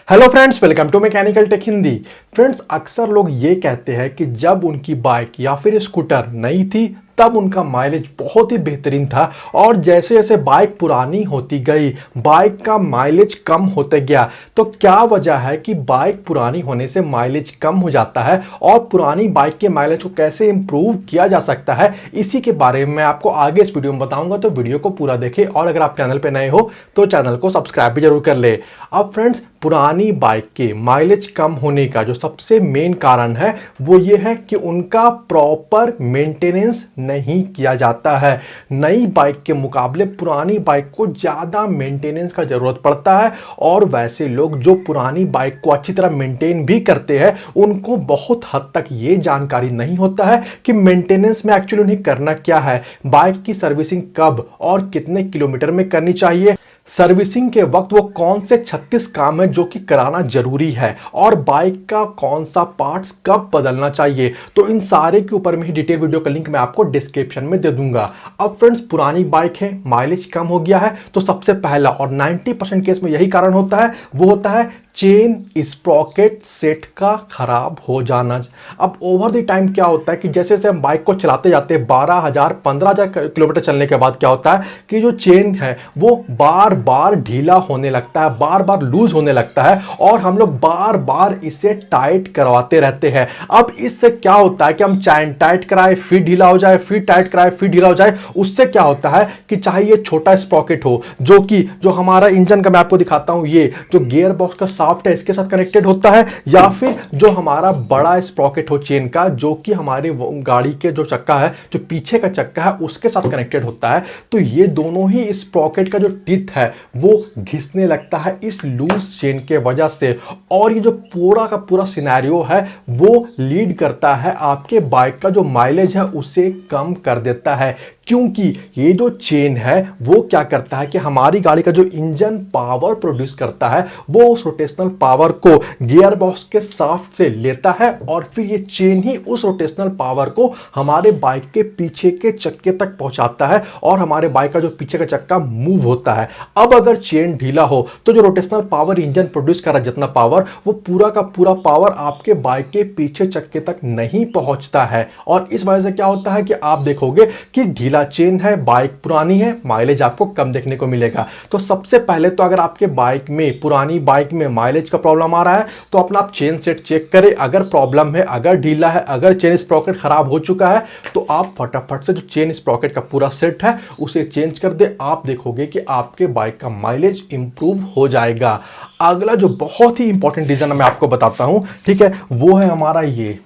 Hello friends, welcome to mechanical tech Hindi. Friends, अक्सर लोग ये कहते हैं कि जब उनकी बाइक या फिर स्कूटर नई थी तब उनका माइलेज बहुत ही बेहतरीन था और जैसे जैसे बाइक पुरानी होती गई बाइक का माइलेज कम होते गया। तो क्या वजह है कि बाइक पुरानी होने से माइलेज कम हो जाता है और पुरानी बाइक के माइलेज को कैसे इंप्रूव किया जा सकता है, इसी के बारे में मैं आपको आगे इस वीडियो में बताऊंगा। तो वीडियो को पूरा देखें और अगर आप चैनल पर नए हो तो चैनल को सब्सक्राइब भी जरूर कर ले। अब फ्रेंड्स, पुरानी बाइक के माइलेज कम होने का जो सबसे मेन कारण है वो ये है कि उनका प्रॉपर मेंटेनेंस नहीं किया जाता है। नई बाइक के मुकाबले पुरानी बाइक को ज्यादा मेंटेनेंस का जरूरत पड़ता है और वैसे लोग जो पुरानी बाइक को अच्छी तरह मेंटेन भी करते हैं उनको बहुत हद तक ये जानकारी नहीं होता है कि मेंटेनेंस में एक्चुअली उन्हें करना क्या है, बाइक की सर्विसिंग कब और कितने किलोमीटर में करनी चाहिए, सर्विसिंग के वक्त वो कौन से 36 काम है जो कि कराना जरूरी है और बाइक का कौन सा पार्ट्स कब बदलना चाहिए। तो इन सारे के ऊपर में ही डिटेल वीडियो का लिंक मैं आपको डिस्क्रिप्शन में दे दूंगा। अब फ्रेंड्स, पुरानी बाइक है, माइलेज कम हो गया है, तो सबसे पहला और 90% केस में यही कारण होता है, वो होता है चेन स्प्रॉकेट सेट का खराब हो जाना। अब ओवर द टाइम क्या होता है कि जैसे जैसे हम बाइक को चलाते जाते हैं 12,000 15,000 किलोमीटर चलने के बाद क्या होता है कि जो चेन है वो बार बार ढीला होने लगता है, बार बार लूज होने लगता है और हम लोग बार बार इसे टाइट करवाते रहते हैं। अब इससे क्या होता है कि हम चैन टाइट कराए फिर ढीला हो जाए, फिर टाइट कराए फिर ढीला हो जाए। उससे क्या होता है कि चाहे ये छोटा स्प्रॉकेट हो जो हमारा इंजन का, मैं आपको दिखाता हूं, ये जो गियर बॉक्स का शाफ्ट है इसके साथ कनेक्टेड होता है, या फिर जो हमारा बड़ा स्प्रॉकेट हो चेन का जो कि हमारे गाड़ी के जो चक्का है, जो पीछे का चक्का है उसके साथ कनेक्टेड होता है, तो ये दोनों ही स्प्रॉकेट का जो टिथ है वो घिसने लगता है इस लूज चेन के वजह से। और ये जो पूरा का पूरा सिनेरियो है वो लीड करता है आपके बाइक का जो माइलेज है उसे कम कर देता है, क्योंकि ये जो चेन है वो क्या करता है कि हमारी गाड़ी का जो इंजन पावर प्रोड्यूस करता है वो उस रोटेशनल पावर को गियर बॉक्स के शाफ्ट से लेता है और फिर ये चेन ही उस रोटेशनल पावर को हमारे बाइक के पीछे के चक्के तक पहुंचाता है और हमारे बाइक का जो पीछे का चक्का मूव होता है। अब अगर चेन ढीला हो तो जो रोटेशनल पावर इंजन प्रोड्यूस कर रहा है जितना पावर, वो पूरा का पूरा पावर आपके बाइक के पीछे चक्के तक नहीं पहुंचता है और इस वजह से क्या होता है कि आप देखोगे कि ढीला चेन है, बाइक पुरानी है, माइलेज आपको कम देखने को मिलेगा। तो सबसे पहले तो अगर आपके बाइक में, पुरानी बाइक में माइलेज का प्रॉब्लम आ रहा है तो अपना आप चेन सेट चेक करें। अगर प्रॉब्लम है, अगर ढीला है, अगर चेन स्प्रॉकेट खराब हो चुका है तो आप फटाफट से जो चेन स्प्रॉकेट का पूरा सेट है उसे चेंज कर दे। आप देखोगे कि आपके बाइक का माइलेज इंप्रूव हो जाएगा। अगला जो बहुत ही इंपॉर्टेंट रीजन मैं आपको बताता हूं, ठीक है, वो है हमारा ये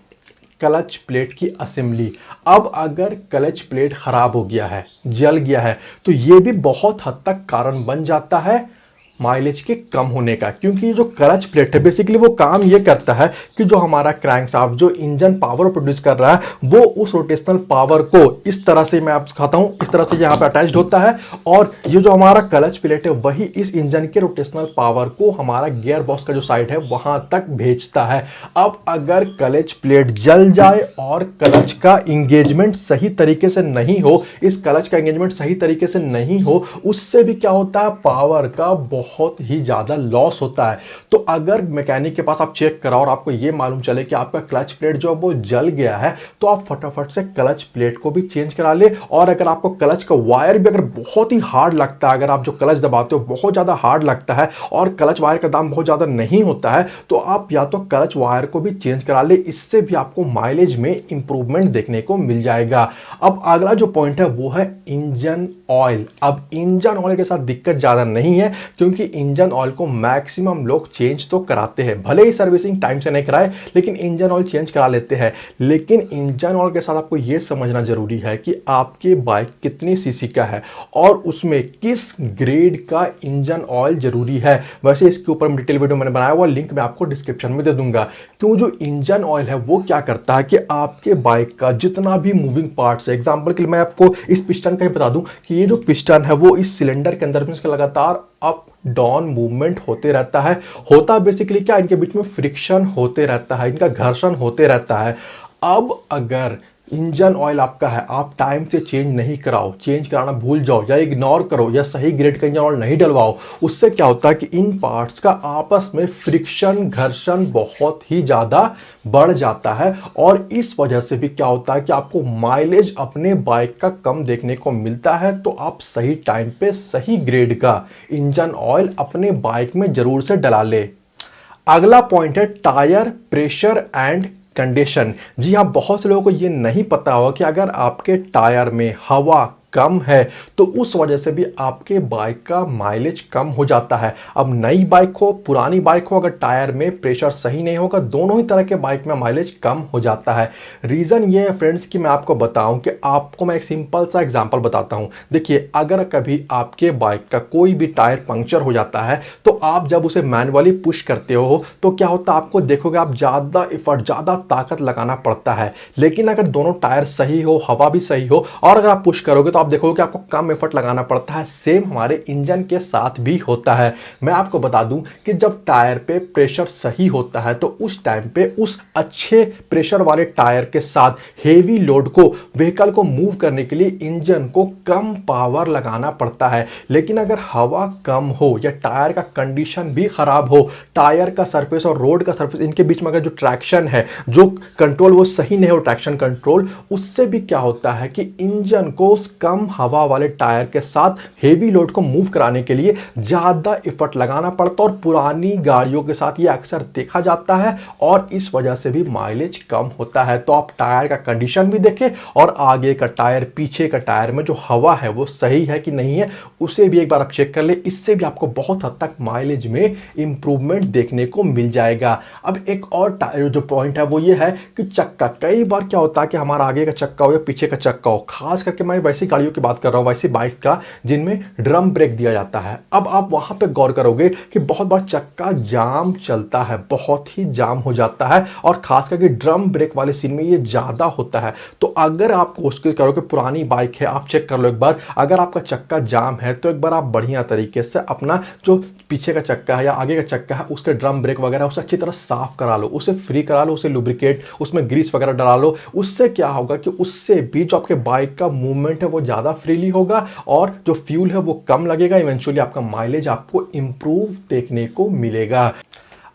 क्लच प्लेट की असेंबली। अब अगर क्लच प्लेट खराब हो गया है, जल गया है, तो यह भी बहुत हद तक कारण बन जाता है माइलेज के कम होने का, क्योंकि ये जो क्लच प्लेट है बेसिकली वो काम ये करता है कि जो हमारा क्रैंकशाफ्ट, जो इंजन पावर प्रोड्यूस कर रहा है वो उस रोटेशनल पावर को इस तरह से, मैं आपको दिखाता हूं, इस तरह से यहाँ पे अटैच्ड होता है और ये जो हमारा क्लच प्लेट है वही इस इंजन के रोटेशनल पावर को हमारा गियर बॉक्स का जो साइड है वहां तक भेजता है। अब अगर क्लच प्लेट जल जाए और क्लच का इंगेजमेंट सही तरीके से नहीं हो, इस क्लच का इंगेजमेंट सही तरीके से नहीं हो, उससे भी क्या होता है, पावर का बहुत ही ज्यादा लॉस होता है। तो अगर मैकेनिक के पास आप चेक कराओ और आपको यह मालूम चले कि आपका क्लच प्लेट जो वो जल गया है तो आप फटाफट से क्लच प्लेट को भी चेंज करा ले। और अगर आपको क्लच का वायर भी अगर बहुत ही हार्ड लगता है, अगर आप जो क्लच दबाते हो बहुत ज्यादा हार्ड लगता है और क्लच वायर का दाम बहुत ज्यादा नहीं होता है, तो आप या तो क्लच वायर को भी चेंज करा ले। इससे भी आपको माइलेज में इंप्रूवमेंट देखने को मिल जाएगा। अब अगला जो पॉइंट है वो है इंजन ऑयल। अब इंजन ऑयल के साथ दिक्कत ज्यादा नहीं है, क्योंकि इंजन ऑयल को मैक्सिमम लोग चेंज तो कराते हैं, भले ही सर्विसिंग टाइम से नहीं कराए लेकिन इंजन ऑयल चेंज करा लेते हैं। लेकिन इंजन ऑयल के साथ आपको यह समझना जरूरी है कि आपके बाइक कितनी सीसी का है और उसमें किस ग्रेड का इंजन ऑयल जरूरी है। वैसे इसके ऊपर डिटेल वीडियो मैंने बनाया हुआ, लिंक मैं आपको डिस्क्रिप्शन में दे दूंगा। क्यों, जो इंजन ऑयल है वो क्या करता है कि आपके बाइक का जितना भी मूविंग पार्ट्स है, एग्जांपल के लिए मैं आपको इस पिस्टन का ही बता दूं कि ये जो पिस्टन है वो इस सिलेंडर के अंदर में इसका लगातार अप डाउन मूवमेंट होते रहता है। होता बेसिकली क्या, इनके बीच में फ्रिक्शन होते रहता है, इनका घर्षण होते रहता है। अब अगर इंजन ऑयल आपका है, आप टाइम से चेंज नहीं कराओ, चेंज कराना भूल जाओ या इग्नोर करो या सही ग्रेड का इंजन ऑयल नहीं डलवाओ, उससे क्या होता है कि इन पार्ट्स का आपस में फ्रिक्शन, घर्षण बहुत ही ज़्यादा बढ़ जाता है। और इस वजह से भी क्या होता है कि आपको माइलेज अपने बाइक का कम देखने को मिलता है। तो आप सही टाइम पे सही ग्रेड का इंजन ऑयल अपने बाइक में जरूर से डला ले। अगला पॉइंट है टायर प्रेशर एंड कंडीशन। जी हाँ, बहुत से लोगों को ये नहीं पता होगा कि अगर आपके टायर में हवा कम है तो उस वजह से भी आपके बाइक का माइलेज कम हो जाता है। अब नई बाइक हो पुरानी बाइक हो, अगर टायर में प्रेशर सही नहीं होगा, दोनों ही तरह के बाइक में माइलेज कम हो जाता है। रीज़न ये है फ्रेंड्स कि मैं आपको बताऊं कि आपको मैं एक सिंपल सा एग्जांपल बताता हूं। देखिए, अगर कभी आपके बाइक का कोई भी टायर पंक्चर हो जाता है तो आप जब उसे मैनुअली पुश करते हो तो क्या होता है, आपको देखोगे आप ज़्यादा एफर्ट, ज़्यादा ताकत लगाना पड़ता है। लेकिन अगर दोनों टायर सही हो, हवा भी सही हो और अगर आप पुश करोगे तो आप देखोगे कि आपको कम एफर्ट लगाना पड़ता है। सेम हमारे इंजन के साथ भी होता है। मैं आपको बता दूं कि जब टायर पे प्रेशर सही होता है तो उस टाइम पे उस अच्छे प्रेशर वाले टायर के साथ हेवी लोड को, व्हीकल को मूव करने के लिए इंजन को कम पावर लगाना पड़ता है। लेकिन अगर हवा कम हो या टायर का कंडीशन भी खराब हो, टायर का सरफेस और रोड का सरफेस, इनके बीच में अगर जो ट्रैक्शन है, जो कंट्रोल वो सही नहीं हो, ट्रैक्शन कंट्रोल, उससे भी क्या होता है कि इंजन को उस कम हवा वाले टायर के साथ हेवी लोड को मूव कराने के लिए ज्यादा एफर्ट लगाना पड़ता है। और पुरानी गाड़ियों के साथ ये अक्सर देखा जाता है और इस वजह से भी माइलेज कम होता है। तो आप टायर का कंडीशन भी देखें और आगे का टायर, पीछे का टायर में जो हवा है वो सही है कि नहीं है, उसे भी एक बार आप चेक कर ले। इससे भी आपको बहुत हद तक माइलेज में इंप्रूवमेंट देखने को मिल जाएगा। अब एक और जो पॉइंट है वो ये है कि चक्का। कई बार क्या होता है कि हमारा आगे का चक्का हो या पीछे का चक्का हो, खास करके मैं वैसी गाड़ियों की बात कर रहा हूं, वैसी बाइक का जिनमें ड्रम ब्रेक दिया जाता है। अब आप वहां पे गौर करोगे कि बहुत बार चक्का जाम चलता है, बहुत ही जाम हो जाता है और खास करके ड्रम ब्रेक वाले सीन में ये ज्यादा होता है। तो अगर आप कोशिश करो कि पुरानी बाइक है, आप चेक कर लो एक बार, अगर आपका चक्का जाम है तो एक बार आप बढ़िया तरीके से अपना जो पीछे का चक्का है या आगे का चक्का है, उसके ड्रम ब्रेक वगैरह उसे अच्छी तरह साफ करा लो, उसे फ्री करा लो, उसे लुब्रिकेट, उसमें ग्रीस वगैरह डाला लो। उससे क्या होगा कि उससे भी जो आपके बाइक का मूवमेंट है वो ज़्यादा फ्रीली होगा और जो फ्यूल है वो कम लगेगा। इवेंचुअली आपका माइलेज आपको इंप्रूव देखने को मिलेगा।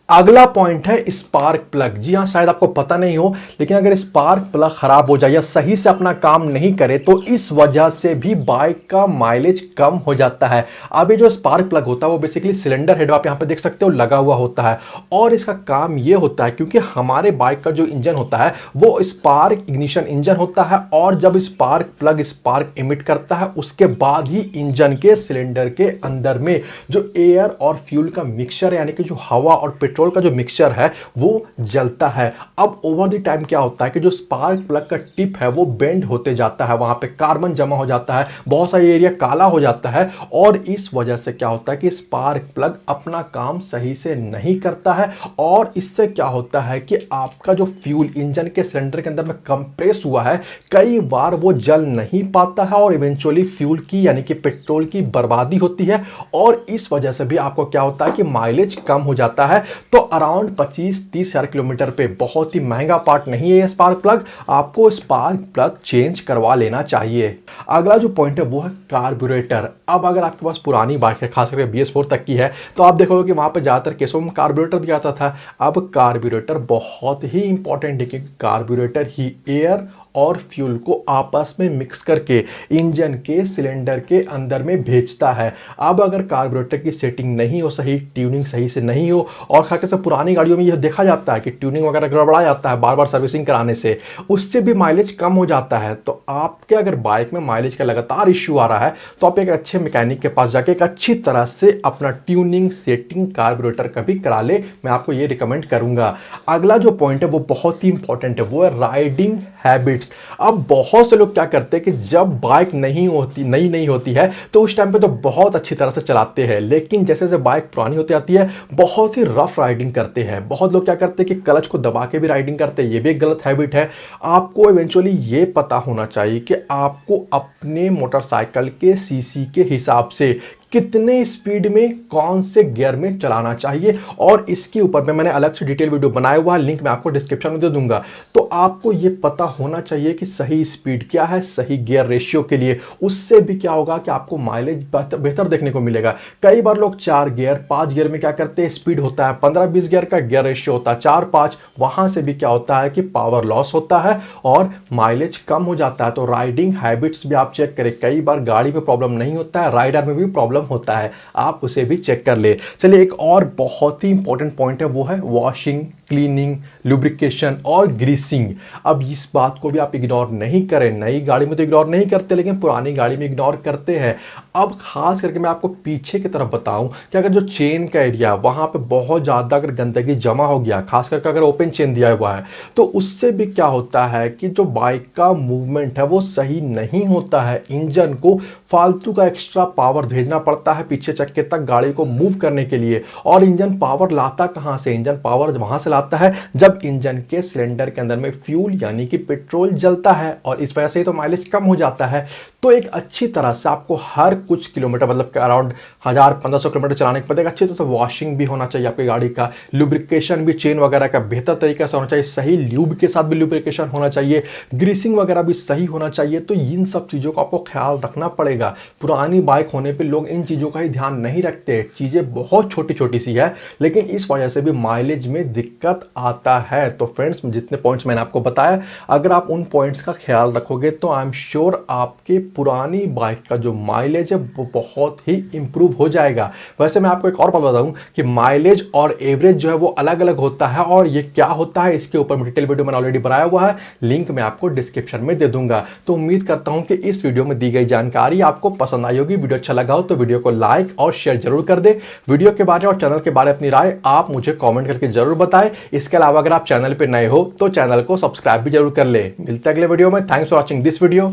अगला पॉइंट है स्पार्क प्लग। जी हाँ, शायद आपको पता नहीं हो, लेकिन अगर स्पार्क प्लग खराब हो जाए या सही से अपना काम नहीं करे तो इस वजह से भी बाइक का माइलेज कम हो जाता है। अब ये जो स्पार्क प्लग होता है वो बेसिकली सिलेंडर हेड, आप यहाँ पे देख सकते हो, लगा हुआ होता है और इसका काम ये होता है क्योंकि हमारे बाइक का जो इंजन होता है वो स्पार्क इग्निशन इंजन होता है और जब स्पार्क प्लग स्पार्क इमिट करता है उसके बाद ही इंजन के सिलेंडर के अंदर में जो एयर और फ्यूल का मिक्सचर यानी कि जो हवा और पेट्रोल का जो मिक्सचर है वो जलता है। अब ओवर द टाइम क्या होता है कि जो स्पार्क प्लग का टिप है वो बेंड होते जाता है, वहां पे कार्बन जमा हो जाता है, बहुत सारी एरिया काला हो जाता है और इस वजह से क्या होता है कि स्पार्क प्लग अपना काम सही से नहीं करता है और इससे क्या होता है कि आपका जो फ्यूल इंजन के सिलेंडर के अंदर में कंप्रेस हुआ है, कई बार वो जल नहीं पाता है और इवेंचुअली फ्यूल की यानी कि पेट्रोल की बर्बादी होती है और इस वजह से भी आपको क्या होता है कि माइलेज कम हो जाता है। तो अराउंड 25-30 हजार किलोमीटर पे बहुत ही महंगा पार्ट नहीं है ये स्पार्क प्लग, आपको स्पार्क प्लग चेंज करवा लेना चाहिए। अगला जो पॉइंट है वो है कार्बोरेटर। अब अगर आपके पास पुरानी बाइक है, खास करके BS4 तक की है, तो आप देखोगे कि वहां पे ज्यादातर केसों में कार्बोरेटर दिया जाता था। अब कार्बोरेटर बहुत ही इंपॉर्टेंट है क्योंकि कार्बोरेटर ही एयर और फ्यूल को आपस में मिक्स करके इंजन के सिलेंडर के अंदर में भेजता है। अब अगर कार्बोरेटर की सेटिंग नहीं हो सही, ट्यूनिंग सही से नहीं हो, और खासकर से पुरानी गाड़ियों में यह देखा जाता है कि ट्यूनिंग वगैरह गड़बड़ा जाता है बार बार सर्विसिंग कराने से, उससे भी माइलेज कम हो जाता है। तो आपके अगर बाइक में माइलेज का लगातार इश्यू आ रहा है तो आप एक अच्छे मैकेनिक के पास जाके एक अच्छी तरह से अपना ट्यूनिंग सेटिंग कार्बोरेटर का भी करा ले, मैं आपको ये रिकमेंड करूंगा। अगला जो पॉइंट है वो बहुत ही इंपॉर्टेंट है, वो है राइडिंग हैबिट्स। अब बहुत से लोग क्या करते हैं कि जब बाइक नई नहीं होती है तो उस टाइम पे तो बहुत अच्छी तरह से चलाते हैं, लेकिन जैसे जैसे बाइक पुरानी होती आती है बहुत ही रफ राइडिंग करते हैं। बहुत लोग क्या करते हैं कि क्लच को दबा के भी राइडिंग करते हैं, ये भी एक गलत हैबिट है। आपको इवेंचुअली ये पता होना चाहिए कि आपको अपने मोटरसाइकिल के सीसी के हिसाब से कितने स्पीड में कौन से गियर में चलाना चाहिए, और इसके ऊपर में मैंने अलग से डिटेल वीडियो बनाया हुआ है, लिंक मैं आपको डिस्क्रिप्शन में दे दूंगा। तो आपको ये पता होना चाहिए कि सही स्पीड क्या है सही गियर रेशियो के लिए। उससे भी क्या होगा कि आपको माइलेज बेहतर देखने को मिलेगा। कई बार लोग 4 गियर 5 गियर में क्या करते हैं, स्पीड होता है 15-20 गियर का, गियर रेशियो होता है 4-5, वहां से भी क्या होता है कि पावर लॉस होता है और माइलेज कम हो जाता है। तो राइडिंग हैबिट्स भी आप चेक करें, कई बार गाड़ी में प्रॉब्लम नहीं होता है, राइडर में भी प्रॉब्लम होता है, आप उसे भी चेक कर ले। चलिए एक और बहुत ही इंपॉर्टेंट पॉइंट है, वो है वॉशिंग, क्लीनिंग, लुब्रिकेशन और ग्रीसिंग। अब इस बात को भी आप इग्नोर नहीं करें। नई गाड़ी में तो इग्नोर नहीं करते, लेकिन पुरानी गाड़ी में इग्नोर करते हैं। अब खास करके मैं आपको पीछे की तरफ बताऊं कि अगर जो चेन का एरिया वहां पे बहुत ज्यादा अगर गंदगी जमा हो गया, खास करके अगर ओपन चेन दिया हुआ है, तो उससे भी क्या होता है कि जो बाइक का मूवमेंट है वो सही नहीं होता है। इंजन को फालतू का एक्स्ट्रा पावर भेजना पड़ता है पीछे चक्के तक गाड़ी को मूव करने के लिए। और इंजन पावर लाता कहां से, इंजन पावर वहां से लाता है जब इंजन के सिलेंडर के अंदर में फ्यूल यानी कि पेट्रोल जलता है, और इस वजह से तो माइलेज कम हो जाता है। तो एक अच्छी तरह से आपको हर कुछ किलोमीटर, मतलब अराउंड 1000-1500 किलोमीटर चलाने के बाद एक अच्छी तरह से वॉशिंग भी होना चाहिए आपकी गाड़ी का, लुब्रिकेशन भी चेन वगैरह का बेहतर तरीके से होना चाहिए, सही ल्यूब के साथ भी लुब्रिकेशन होना चाहिए, ग्रीसिंग वगैरह भी सही होना चाहिए। तो इन सब चीज़ों का आपको ख्याल रखना पड़ेगा। पुरानी बाइक होने पर लोग इन चीज़ों का ही ध्यान नहीं रखते, चीज़ें बहुत छोटी छोटी सी है, लेकिन इस वजह से भी माइलेज में दिक्कत आता है। तो फ्रेंड्स, जितने पॉइंट्स मैंने आपको बताया, अगर आप उन पॉइंट्स का ख्याल रखोगे तो आई एम श्योर आपके पुरानी बाइक का जो माइलेज है वो बहुत ही इंप्रूव हो जाएगा। वैसे मैं आपको एक और बात बताऊं कि माइलेज और एवरेज जो है वो अलग अलग होता है, और ये क्या होता है इसके ऊपर डिटेल वीडियो मैंने ऑलरेडी बनाया हुआ है, लिंक मैं आपको डिस्क्रिप्शन में दे दूंगा। तो उम्मीद करता हूं कि इस वीडियो में दी गई जानकारी आपको पसंद आई होगी। वीडियो अच्छा लगा हो तो वीडियो को लाइक और शेयर जरूर कर दे। वीडियो के बारे और चैनल के बारे में अपनी राय आप मुझे कॉमेंट करके जरूर बताएं। इसके अलावा अगर आप चैनल पर नए हो तो चैनल को सब्सक्राइब भी जरूर कर ले। मिलते हैं अगले वीडियो में। Thanks for watching this video.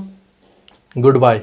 Good bye.